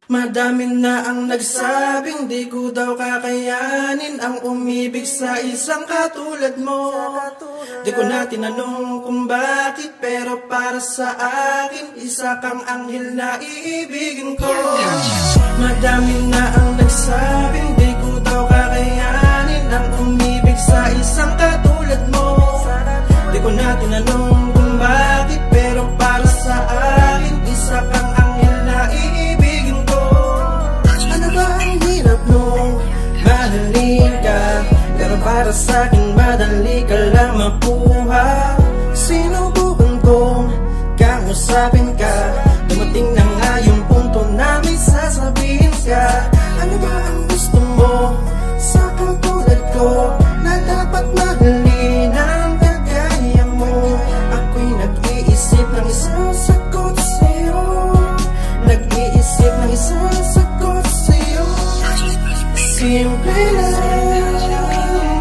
Madami na ang nagsabing di ko daw kakayanin ang umibig sa isang katulad mo. Di ko na tinanong kung bakit, pero para sa akin isa kang anghel na iibigin ko. Madami na ang nagsabing di ko daw kakayanin ang umibig sa isang katulad mo. Di ko na tinanong kung bakit, pero para sa akin isa kang anghel na iibigin ko. Ano ba ang hirap nung mahalin ka, pero para sa akin madali ka lang makuha. Sinubukan kong kausapin ka, dumating na nga yung punto na may sasabihin ka. Ano ba ang gusto mo sa katulad ko, na dapat mahalin ang kagaya mo? Ako'y nag-iisip ng isang sagot sa'yo, nag-iisip ng isang sagot sa'yo. Simple lang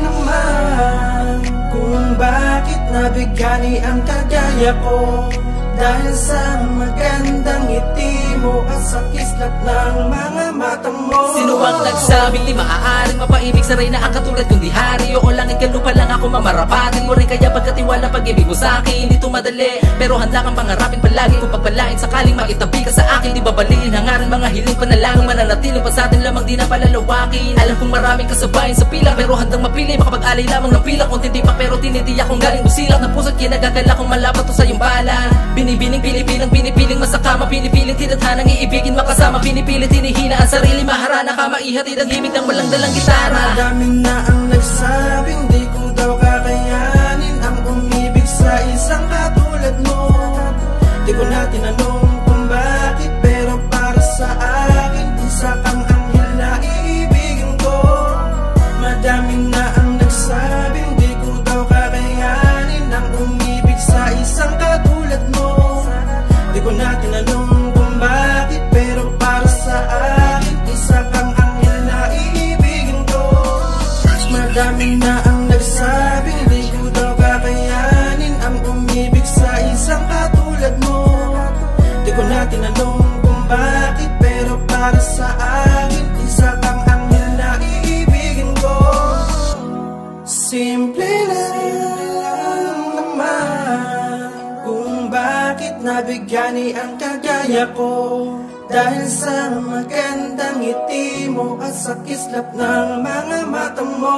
naman kung bakit nabigani ang kagaya ko, dahil sa magandang ngiti mo at sa kislap ng mga mata mo. Sino ang nagsabing di maaaring mapaibig sa reyna ang katulad kundi hari? Oo lang, ikalupa lang ako mamarapatin mo rin, kaya pagkatiwala pag-ibig mo sa akin hindi to madali, pero handa kang pangarapin palagi kung pagpalain sakaling maitabi ka sa akin. Di babaliin hangarin mga hiling panalangin, mananatiling pa sa atin lamang di na palalawakin. Alam kong maraming kasabayan sa pila, pero handang mapili makapag-alay lamang ng pila. Kung hindi pa pero tinitiyak kong galing busilak na puso't kinagagala kong malapat to sa iyong bala. Binibining, pinipiling masakama, pinipiling tinadhanang iibigin makasama, pinipilit tinihina ang sarili, maharana ka maihatid ang himig ng walang dalang gitara. Madami na ang nagsabing di ko daw kakayanin ang umibig sa isang katulad mo. Di ko na tinanong kung bakit, pero para sa akin isa kang anghel na iibigin ko. Madami na ang nagsabing di ko daw kakayanin ang umibig sa isang katulad mo. Di ko na tinanong kung bakit, pero para sa akin isa kang anghel na iibigin ko. Madami na ang nagsabing di ko daw kakayanin ang umibig sa isang katulad mo. Di ko na tinanong kung bakit, pero para sa akin isa kang anghel na iibigin ko. Simple lang naman kung bakit nabigani ang kagaya ko, dahil sa magandang ngiti mo at sa kislap ng mga mata mo.